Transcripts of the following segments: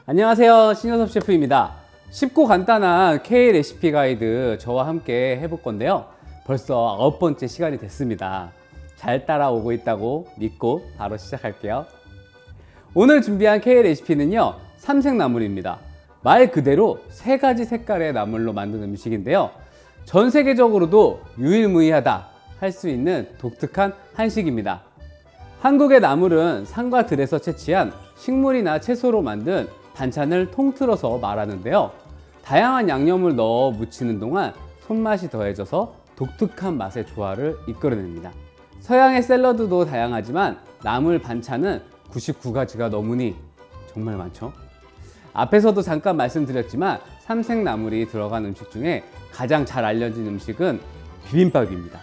안녕하세요, 신효섭 셰프입니다. 쉽고 간단한 K 레시피 가이드 저와 함께 해볼 건데요. 벌써 9번째 시간이 됐습니다. 잘 따라오고 있다고 믿고 바로 시작할게요. 오늘 준비한 K 레시피는요, 삼색나물입니다. 말 그대로 3가지 색깔의 나물로 만든 음식인데요. 전 세계적으로도 유일무이하다 할 수 있는 독특한 한식입니다. 한국의 나물은 산과 들에서 채취한 식물이나 채소로 만든 반찬을 통틀어서 말하는데요. 다양한 양념을 넣어 무치는 동안 손맛이 더해져서 독특한 맛의 조화를 이끌어냅니다. 서양의 샐러드도 다양하지만 나물 반찬은 99가지가 넘으니 정말 많죠. 앞에서도 잠깐 말씀드렸지만 삼색나물이 들어간 음식 중에 가장 잘 알려진 음식은 비빔밥입니다.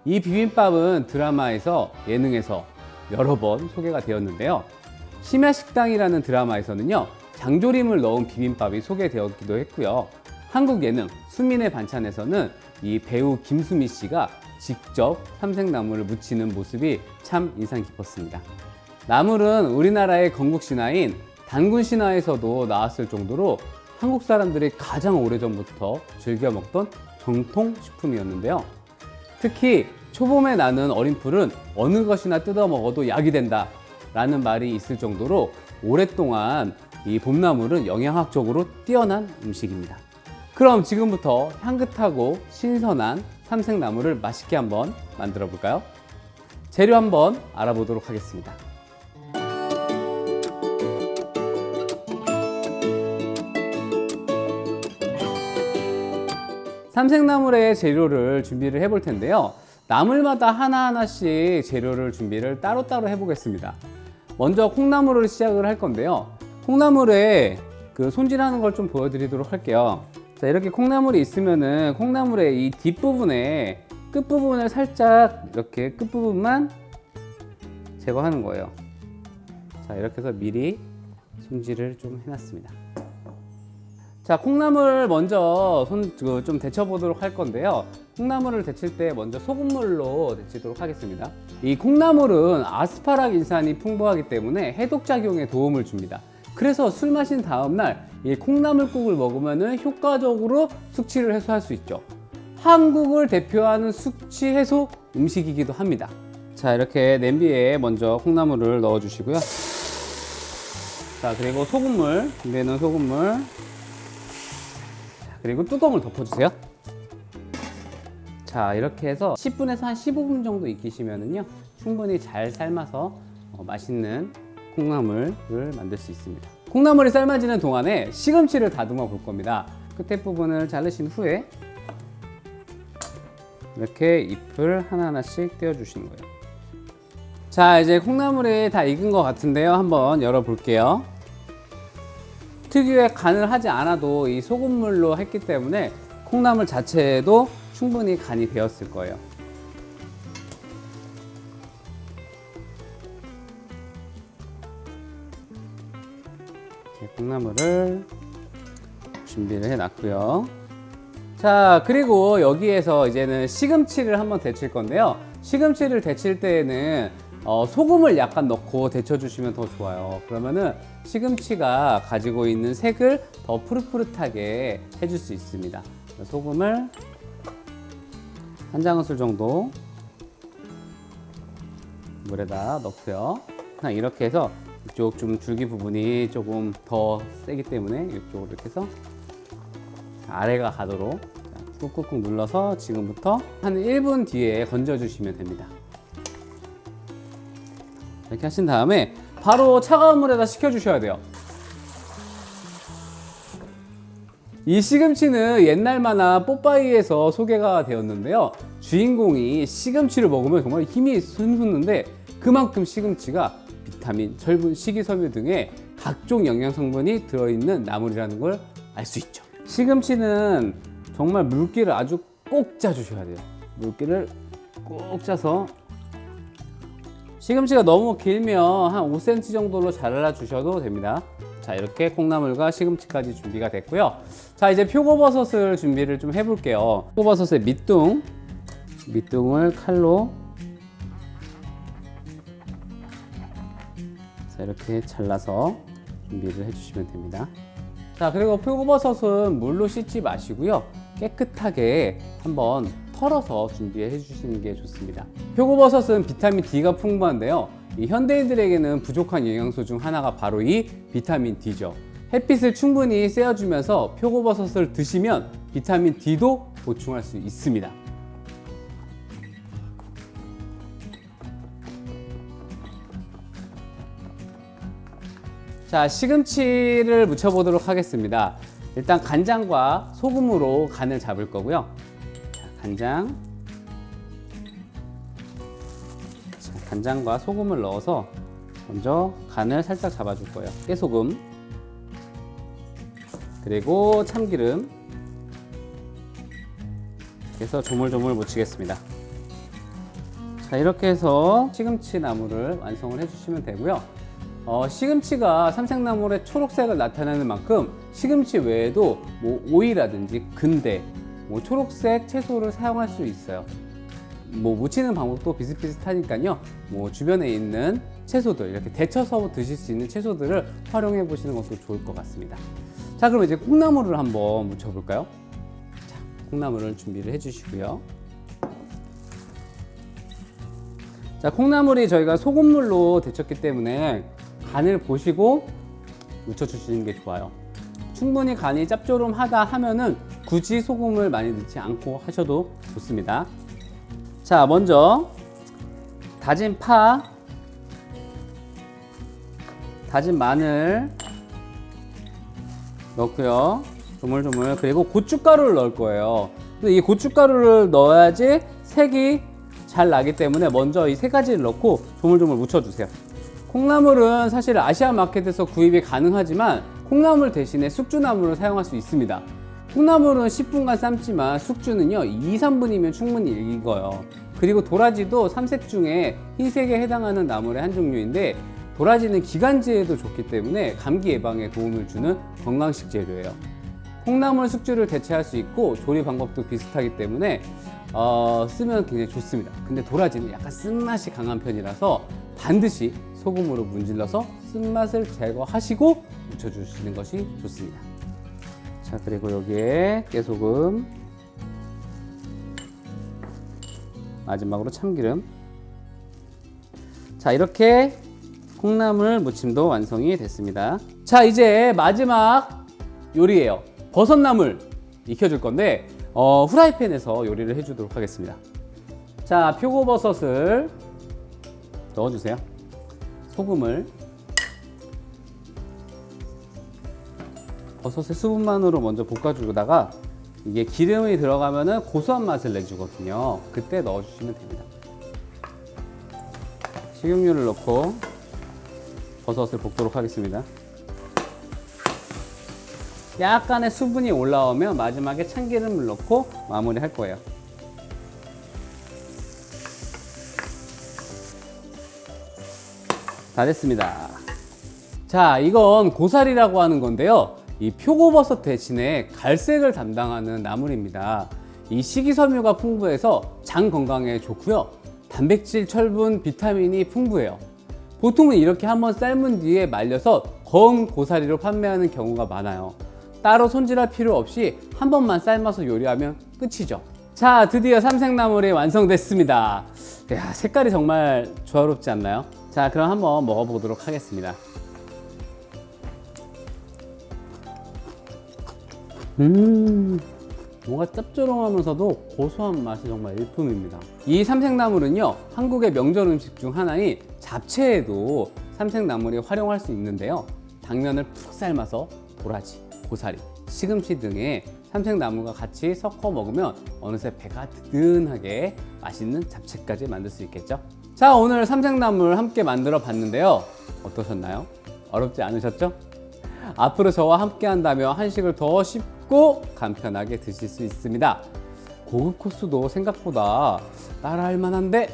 이 비빔밥은 드라마에서, 예능에서 여러 번 소개가 되었는데요. 심야식당이라는 드라마에서는요, 장조림을 넣은 비빔밥이 소개되었기도 했고요. 한국 예능 수민의 반찬에서는 이 배우 김수미 씨가 직접 삼색나물을 무치는 모습이 참 인상 깊었습니다. 나물은 우리나라의 건국 신화인 단군 신화에서도 나왔을 정도로 한국 사람들이 가장 오래전부터 즐겨 먹던 정통 식품이었는데요. 특히 초봄에 나는 어린 풀은 어느 것이나 뜯어 먹어도 약이 된다 라는 말이 있을 정도로 오랫동안 이 봄나물은 영양학적으로 뛰어난 음식입니다. 그럼 지금부터 향긋하고 신선한 삼색나물을 맛있게 한번 만들어 볼까요? 재료 한번 알아보도록 하겠습니다. 삼색나물의 재료를 준비를 해볼 텐데요. 나물마다 하나하나씩 재료를 준비를 따로따로 해보겠습니다. 먼저 콩나물을 시작을 할 건데요. 콩나물에 손질하는 걸 좀 보여드리도록 할게요. 자, 이렇게 콩나물이 있으면은 콩나물의 이 뒷부분에 끝부분을 살짝 이렇게 끝부분만 제거하는 거예요. 자, 이렇게 해서 미리 손질을 좀 해놨습니다. 자, 콩나물 먼저 좀 데쳐보도록 할 건데요. 콩나물을 데칠 때 먼저 소금물로 데치도록 하겠습니다. 이 콩나물은 아스파라긴산이 풍부하기 때문에 해독작용에 도움을 줍니다. 그래서 술 마신 다음날 이 콩나물국을 먹으면 효과적으로 숙취를 해소할 수 있죠. 한국을 대표하는 숙취 해소 음식이기도 합니다. 자, 이렇게 냄비에 먼저 콩나물을 넣어 주시고요. 자, 그리고 소금물, 준비해놓은 소금물, 그리고 뚜껑을 덮어주세요. 자, 이렇게 해서 10분에서 한 15분 정도 익히시면은요, 충분히 잘 삶아서 맛있는 콩나물을 만들 수 있습니다. 콩나물이 삶아지는 동안에 시금치를 다듬어 볼 겁니다. 끝에 부분을 자르신 후에 이렇게 잎을 하나하나씩 떼어 주시는 거예요. 자, 이제 콩나물이 다 익은 것 같은데요. 한번 열어 볼게요. 특유의 간을 하지 않아도 이 소금물로 했기 때문에 콩나물 자체에도 충분히 간이 배었을 거예요. 이렇게 콩나물을 준비를 해 놨고요. 자, 그리고 여기에서 이제는 시금치를 한번 데칠 건데요. 시금치를 데칠 때에는 소금을 약간 넣고 데쳐주시면 더 좋아요. 그러면은 시금치가 가지고 있는 색을 더 푸릇푸릇하게 해줄 수 있습니다. 소금을 한 장큰술 정도 물에다 넣고요. 그냥 이렇게 해서 이쪽 좀 줄기 부분이 조금 더 세기 때문에 이쪽으로 이렇게 해서 아래가 가도록 꾹꾹꾹 눌러서 지금부터 한 1분 뒤에 건져주시면 됩니다. 이렇게 하신 다음에 바로 차가운 물에다 식혀주셔야 돼요. 이 시금치는 옛날 만화 뽀빠이에서 소개가 되었는데요. 주인공이 시금치를 먹으면 정말 힘이 솟는데 그만큼 시금치가 비타민, 철분, 식이섬유 등의 각종 영양 성분이 들어있는 나물이라는 걸 알 수 있죠. 시금치는 정말 물기를 아주 꼭 짜주셔야 돼요. 물기를 꼭 짜서, 시금치가 너무 길면 한 5cm 정도로 잘라 주셔도 됩니다. 자, 이렇게 콩나물과 시금치까지 준비가 됐고요. 자, 이제 표고버섯을 준비를 좀 해볼게요. 표고버섯의 밑둥을 칼로 자, 이렇게 잘라서 준비를 해주시면 됩니다. 자, 그리고 표고버섯은 물로 씻지 마시고요. 깨끗하게 한번 털어서 준비해 주시는 게 좋습니다. 표고버섯은 비타민 D가 풍부한데요. 이 현대인들에게는 부족한 영양소 중 하나가 바로 이 비타민 D죠. 햇빛을 충분히 쐬어주면서 표고버섯을 드시면 비타민 D도 보충할 수 있습니다. 자, 시금치를 무쳐보도록 하겠습니다. 일단 간장과 소금으로 간을 잡을 거고요. 자, 간장과 소금을 넣어서 먼저 간을 살짝 잡아줄 거예요. 깨소금, 그리고 참기름, 그래서 조물조물 무치겠습니다. 자, 이렇게 해서 시금치 나물을 완성을 해주시면 되고요. 시금치가 삼색나물의 초록색을 나타내는 만큼 시금치 외에도 뭐 오이라든지 근대, 뭐 초록색 채소를 사용할 수 있어요. 뭐 무치는 방법도 비슷비슷하니까요. 뭐 주변에 있는 채소들, 이렇게 데쳐서 드실 수 있는 채소들을 활용해 보시는 것도 좋을 것 같습니다. 자, 그럼 이제 콩나물을 한번 무쳐 볼까요? 자, 콩나물을 준비를 해 주시고요. 자, 콩나물이 저희가 소금물로 데쳤기 때문에 간을 보시고 무쳐 주시는 게 좋아요. 충분히 간이 짭조름하다 하면은 굳이 소금을 많이 넣지 않고 하셔도 좋습니다. 자, 먼저 다진 파, 다진 마늘 넣고요. 조물조물. 그리고 고춧가루를 넣을 거예요. 근데 이 고춧가루를 넣어야지 색이 잘 나기 때문에 먼저 이 세 가지를 넣고 조물조물 무쳐주세요. 콩나물은 사실 아시아 마켓에서 구입이 가능하지만 콩나물 대신에 숙주나물을 사용할 수 있습니다. 콩나물은 10분간 삶지만 숙주는요 2, 3분이면 충분히 익어요. 그리고 도라지도 삼색 중에 흰색에 해당하는 나물의 한 종류인데, 도라지는 기관지에도 좋기 때문에 감기 예방에 도움을 주는 건강식 재료예요. 콩나물 숙주를 대체할 수 있고 조리 방법도 비슷하기 때문에 쓰면 굉장히 좋습니다. 근데 도라지는 약간 쓴맛이 강한 편이라서 반드시 소금으로 문질러서 쓴맛을 제거하시고 무쳐주시는 것이 좋습니다. 자, 그리고 여기에 깨소금, 마지막으로 참기름. 자, 이렇게 콩나물 무침도 완성이 됐습니다. 자, 이제 마지막 요리예요. 버섯나물 익혀줄 건데 후라이팬에서 요리를 해주도록 하겠습니다. 자, 표고버섯을 넣어주세요. 소금을, 버섯의 수분만으로 먼저 볶아주다가 이게 기름이 들어가면은 고소한 맛을 내주거든요. 그때 넣어주시면 됩니다. 식용유를 넣고 버섯을 볶도록 하겠습니다. 약간의 수분이 올라오면 마지막에 참기름을 넣고 마무리할 거예요. 다 됐습니다. 자, 이건 고사리라고 하는 건데요. 이 표고버섯 대신에 갈색을 담당하는 나물입니다. 이 식이섬유가 풍부해서 장 건강에 좋고요. 단백질, 철분, 비타민이 풍부해요. 보통은 이렇게 한번 삶은 뒤에 말려서 검은 고사리로 판매하는 경우가 많아요. 따로 손질할 필요 없이 한 번만 삶아서 요리하면 끝이죠. 자, 드디어 삼색나물이 완성됐습니다. 이야, 색깔이 정말 조화롭지 않나요? 자, 그럼 한번 먹어보도록 하겠습니다. 뭔가 짭조름하면서도 고소한 맛이 정말 일품입니다. 이 삼색나물은요, 한국의 명절 음식 중 하나인 잡채에도 삼색나물이 활용할 수 있는데요. 당면을 푹 삶아서 도라지, 고사리, 시금치 등의 삼색나물과 같이 섞어 먹으면 어느새 배가 든든하게 맛있는 잡채까지 만들 수 있겠죠. 자, 오늘 삼색나물 함께 만들어 봤는데요. 어떠셨나요? 어렵지 않으셨죠? 앞으로 저와 함께 한다면 한식을 더 쉽고 간편하게 드실 수 있습니다. 고급 코스도 생각보다 따라할 만한데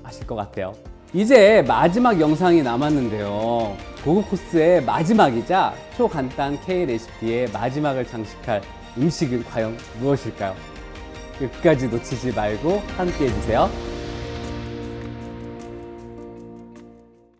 맛있을 것 같아요. 이제 마지막 영상이 남았는데요. 고급 코스의 마지막이자 초간단 K 레시피의 마지막을 장식할 음식은 과연 무엇일까요? 끝까지 놓치지 말고 함께 해주세요.